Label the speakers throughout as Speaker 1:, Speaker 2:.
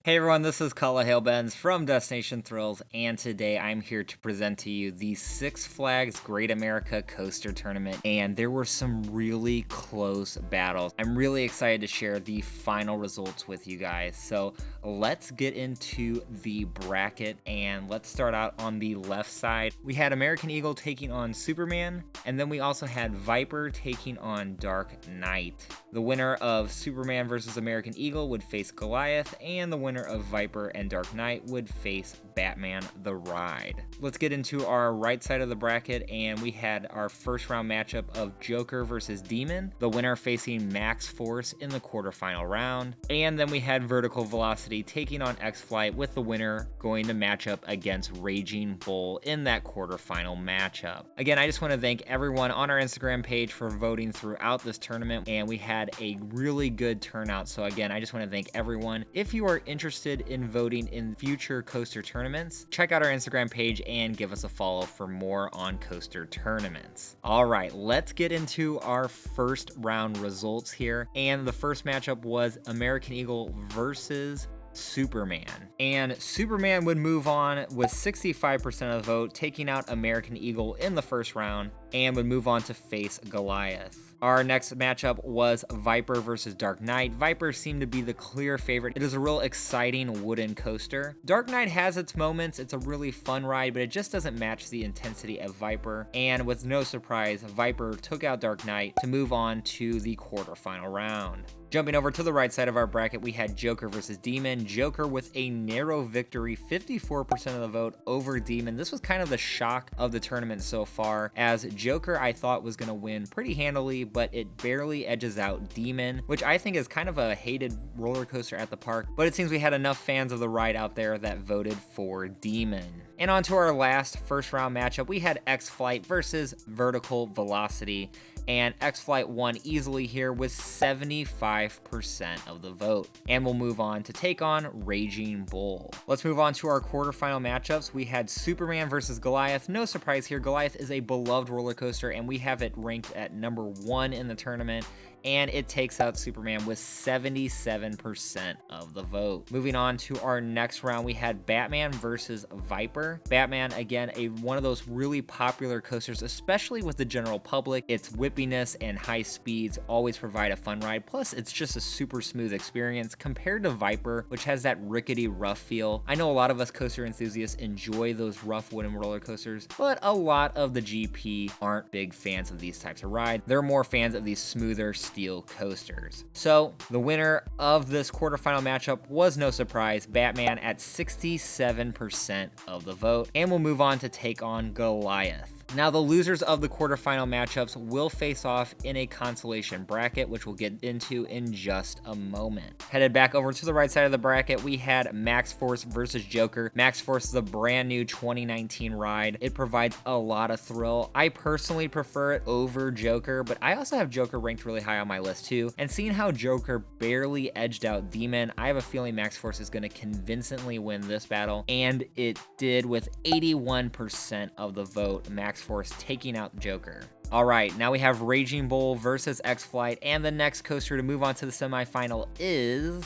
Speaker 1: Hey everyone, this is Kala Hailbens from Destination Thrills, and today I'm here to present to you the Six Flags Great America Coaster Tournament, and there were some really close battles. I'm really excited to share the final results with you guys, so let's get into the bracket, and let's start out on the left side. We had American Eagle taking on Superman, and then we also had Viper taking on Dark Knight. The winner of Superman versus American Eagle would face Goliath, and the winner of Viper and Dark Knight would face Batman the Ride. Let's get into our right side of the bracket, and we had our first round matchup of Joker versus Demon, the winner facing Max Force in the quarterfinal round, and then we had Vertical Velocity taking on X-Flight, with the winner going to match up against Raging Bull in that quarterfinal matchup. Again, I just want to thank everyone on our Instagram page for voting throughout this tournament, and we had a really good turnout. So again, I just want to thank everyone. If you are interested in voting in future coaster tournaments, check out our Instagram page and give us a follow for more on coaster tournaments. All right, let's get into our first round results here. And the first matchup was American Eagle versus Superman. And Superman would move on with 65% of the vote, taking out American Eagle in the first round, and would move on to face Goliath. Our next matchup was Viper versus Dark Knight. Viper seemed to be the clear favorite. It is a real exciting wooden coaster. Dark Knight has its moments. It's a really fun ride, but it just doesn't match the intensity of Viper. And with no surprise, Viper took out Dark Knight to move on to the quarterfinal round. Jumping over to the right side of our bracket, we had Joker versus Demon. Joker with a narrow victory, 54% of the vote over Demon. This was kind of the shock of the tournament so far, as Joker I thought was going to win pretty handily, but it barely edges out Demon, which I think is kind of a hated roller coaster at the park, but it seems we had enough fans of the ride out there that voted for Demon. And on to our last first round matchup, we had X-Flight versus Vertical Velocity, and X-Flight won easily here with 75% of the vote, and we'll move on to take on Raging Bull. Let's move on to our quarterfinal matchups. We had Superman versus Goliath. No surprise here, Goliath is a beloved roller coaster, and we have it ranked at number 1 in the tournament, and it takes out Superman with 77% of the vote. Moving on to our next round, we had Batman versus Viper. Batman, again, one of those really popular coasters, especially with the general public. Its whippiness and high speeds always provide a fun ride. Plus, it's just a super smooth experience compared to Viper, which has that rickety, rough feel. I know a lot of us coaster enthusiasts enjoy those rough wooden roller coasters, but a lot of the GP aren't big fans of these types of rides. They're more fans of these smoother steel coasters. So the winner of this quarterfinal matchup was, no surprise, Batman at 67% of the vote, and we'll move on to take on Goliath. Now, the losers of the quarterfinal matchups will face off in a consolation bracket, which we'll get into in just a moment. Headed back over to the right side of the bracket, we had Max Force versus Joker. Max Force is a brand new 2019 ride. It provides a lot of thrill. I personally prefer it over Joker, but I also have Joker ranked really high on my list too. And seeing how Joker barely edged out Demon, I have a feeling Max Force is going to convincingly win this battle, and it did with 81% of the vote. Max Force taking out Joker. All right, now we have Raging Bull versus X-Flight, and the next coaster to move on to the semifinal is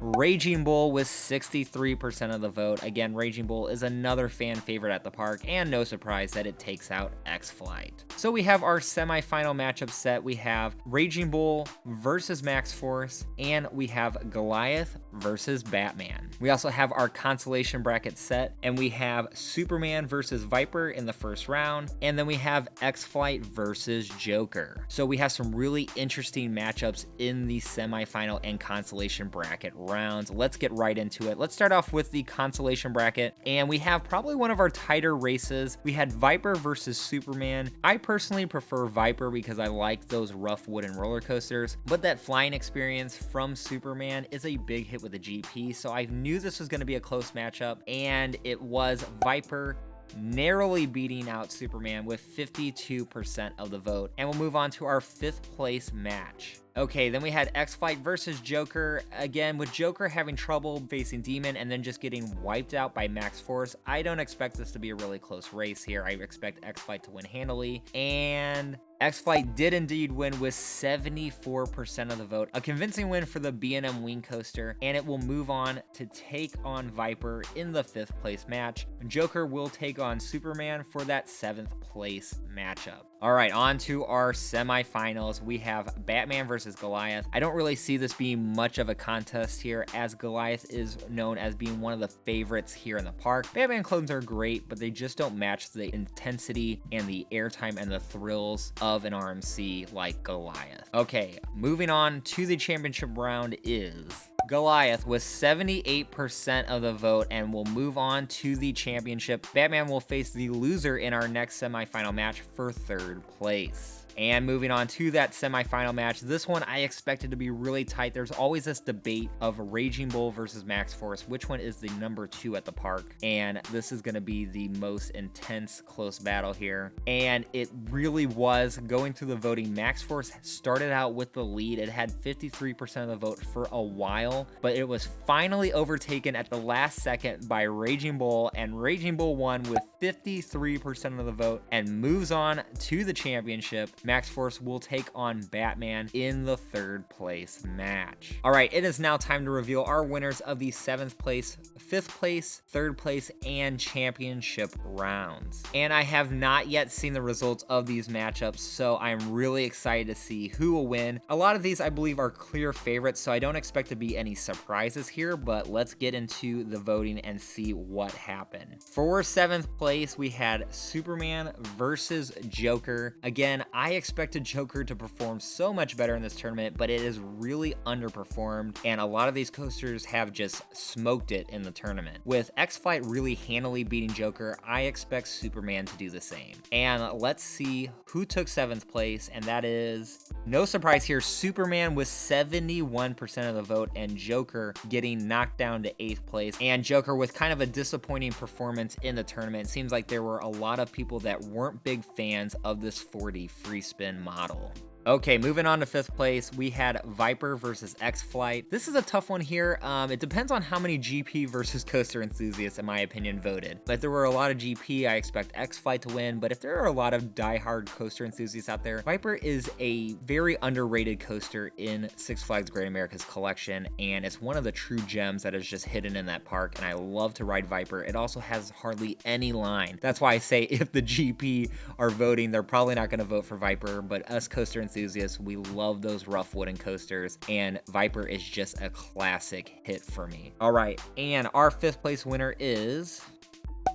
Speaker 1: Raging Bull with 63% of the vote. Again, Raging Bull is another fan favorite at the park, and no surprise that it takes out X-Flight. So we have our semifinal matchup set. We have Raging Bull versus Max Force, and we have Goliath versus Batman. We also have our consolation bracket set, and we have Superman versus Viper in the first round, and then we have X-Flight versus Joker. So we have some really interesting matchups in the semifinal and consolation bracket rounds. Let's get right into it. Let's start off with the consolation bracket, and we have probably one of our tighter races. We had Viper versus Superman. I personally prefer Viper because I like those rough wooden roller coasters, but that flying experience from Superman is a big hit with the GP, so I knew this was going to be a close matchup, and it was Viper narrowly beating out Superman with 52% of the vote. And we'll move on to our 5th place match. Okay, then we had X-Flight versus Joker. Again, with Joker having trouble facing Demon and then just getting wiped out by Max Force, I don't expect this to be a really close race here. I expect X-Flight to win handily, and X-Flight did indeed win with 74% of the vote. A convincing win for the B&M Wing Coaster, and it will move on to take on Viper in the 5th place match. Joker will take on Superman for that 7th place matchup. All right, on to our semifinals. We have Batman versus Goliath. I don't really see this being much of a contest here, as Goliath is known as being one of the favorites here in the park. Batman clones are great, but they just don't match the intensity and the airtime and the thrills of an RMC like Goliath. Okay, moving on to the championship round is Goliath with 78% of the vote, and will move on to the championship. Batman will face the loser in our next semifinal match for 3rd place. And moving on to that semifinal match, this one I expected to be really tight. There's always this debate of Raging Bull versus Max Force, which one is the number 2 at the park, and this is going to be the most intense close battle here. And it really was. Going through the voting, Max Force started out with the lead. It had 53% of the vote for a while, but it was finally overtaken at the last second by Raging Bull, and Raging Bull won with 53% of the vote and moves on to the championship. Max Force will take on Batman in the 3rd place match. All right, it is now time to reveal our winners of the 7th place, 5th place, 3rd place, and championship rounds. And I have not yet seen the results of these matchups, so I'm really excited to see who will win. A lot of these I believe are clear favorites, so I don't expect to be any surprises here, but let's get into the voting and see what happened. For 7th place, we had Superman versus Joker. Again, I expected Joker to perform so much better in this tournament, but it is really underperformed, and a lot of these coasters have just smoked it in the tournament. With X-Flight really handily beating Joker, I expect Superman to do the same. And let's see who took 7th place, and that is, no surprise here, Superman with 71% of the vote, and Joker getting knocked down to 8th place. And Joker with kind of a disappointing performance in the tournament. It seems like there were a lot of people that weren't big fans of this 4D free spin model. Okay, moving on to 5th place, we had Viper versus X-Flight. This is a tough one here. It depends on how many GP versus coaster enthusiasts, in my opinion, voted. But if there were a lot of GP, I expect X-Flight to win. But if there are a lot of die-hard coaster enthusiasts out there, Viper is a very underrated coaster in Six Flags Great America's collection, and it's one of the true gems that is just hidden in that park, and I love to ride Viper. It also has hardly any line. That's why I say if the GP are voting, they're probably not going to vote for Viper, but us coaster enthusiasts, we love those rough wooden coasters, and Viper is just a classic hit for me. All right, and our 5th place winner is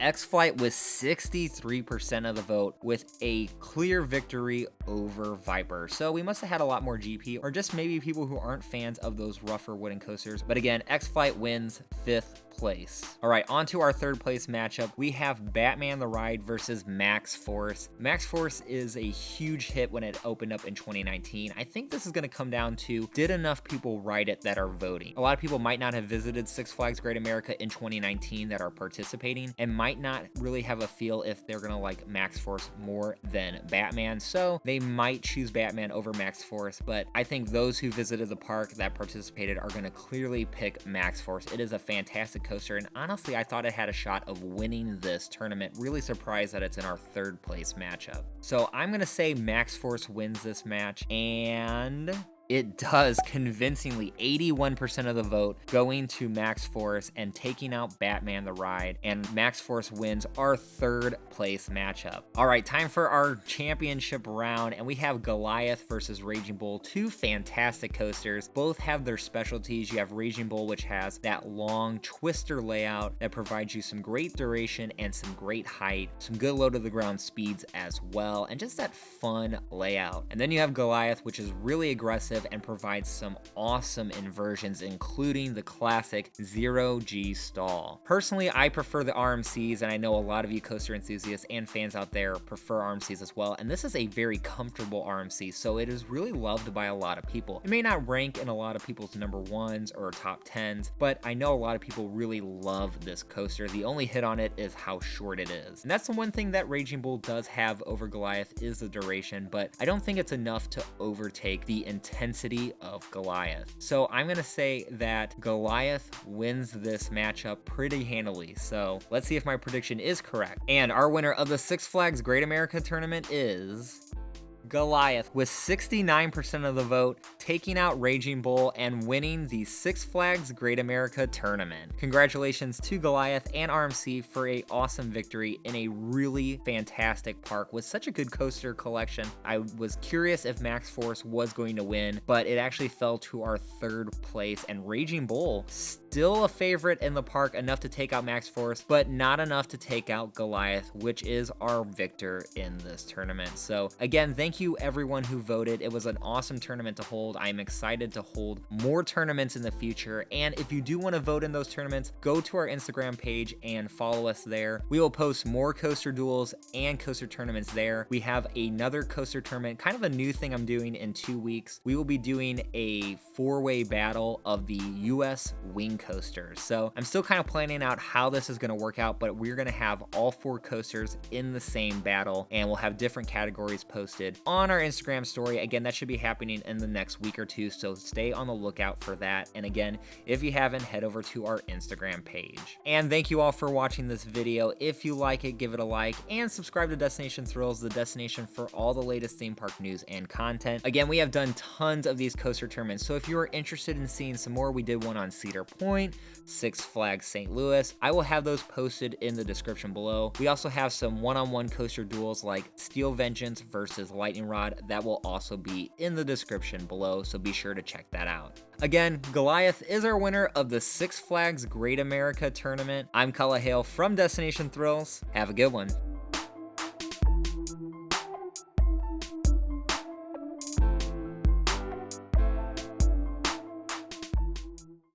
Speaker 1: X-Flight with 63% of the vote, with a clear victory over Viper. So we must have had a lot more GP, or just maybe people who aren't fans of those rougher wooden coasters. But again, X-Flight wins 5th place. All right, on to our third place matchup. We have Batman the Ride versus Max Force. Max Force is a huge hit when it opened up in 2019. I think this is going to come down to, did enough people ride it that are voting? A lot of people might not have visited Six Flags Great America in 2019 that are participating and might not really have a feel if they're going to like Max Force more than Batman. So they might choose Batman over Max Force, but I think those who visited the park that participated are going to clearly pick Max Force. It is a fantastic coaster, and honestly, I thought it had a shot of winning this tournament. Really surprised that it's in our third place matchup. So I'm going to say Max Force wins this match, and it does convincingly. 81% of the vote going to Max Force and taking out Batman the Ride, and Max Force wins our third place matchup. All right, time for our championship round, and we have Goliath versus Raging Bull, two fantastic coasters. Both have their specialties. You have Raging Bull, which has that long twister layout that provides you some great duration and some great height, some good low to the ground speeds as well, and just that fun layout. And then you have Goliath, which is really aggressive and provides some awesome inversions, including the classic 0G stall. Personally, I prefer the RMCs, and I know a lot of you coaster enthusiasts and fans out there prefer RMCs as well, and this is a very comfortable RMC, so it is really loved by a lot of people. It may not rank in a lot of people's number ones or top 10s, but I know a lot of people really love this coaster. The only hit on it is how short it is, and that's the one thing that Raging Bull does have over Goliath is the duration, but I don't think it's enough to overtake the intensity of Goliath. So I'm going to say that Goliath wins this matchup pretty handily. So let's see if my prediction is correct. And our winner of the Six Flags Great America Tournament is Goliath, with 69% of the vote, taking out Raging Bull and winning the Six Flags Great America Tournament. Congratulations to Goliath and RMC for an awesome victory in a really fantastic park with such a good coaster collection. I was curious if Max Force was going to win, but it actually fell to our third place, and Raging Bull still a favorite in the park, enough to take out Max Force, but not enough to take out Goliath, which is our victor in this tournament. So again, thank you everyone who voted. It was an awesome tournament to hold. I'm excited to hold more tournaments in the future, and if you do want to vote in those tournaments, go to our Instagram page and follow us there. We will post more coaster duels and coaster tournaments there. We have another coaster tournament, kind of a new thing I'm doing in 2 weeks. We will be doing a 4-way battle of the US wing coasters. So I'm still kind of planning out how this is going to work out, but we're going to have all 4 coasters in the same battle, and we'll have different categories posted on our Instagram story. Again, that should be happening in the next week or two, so stay on the lookout for that. And again, if you haven't, head over to our Instagram page. And thank you all for watching this video. If you like it, give it a like and subscribe to Destination Thrills, the destination for all the latest theme park news and content. Again, we have done tons of these coaster tournaments, so if you are interested in seeing some more, we did one on Cedar Point, Six Flags St. Louis. I will have those posted in the description below. We also have some one-on-one coaster duels like Steel Vengeance versus Lightning Rod that will also be in the description below, so be sure to check that out. Again, Goliath is our winner of the Six Flags Great America Tournament. I'm Kala Hale from Destination Thrills. Have a good one.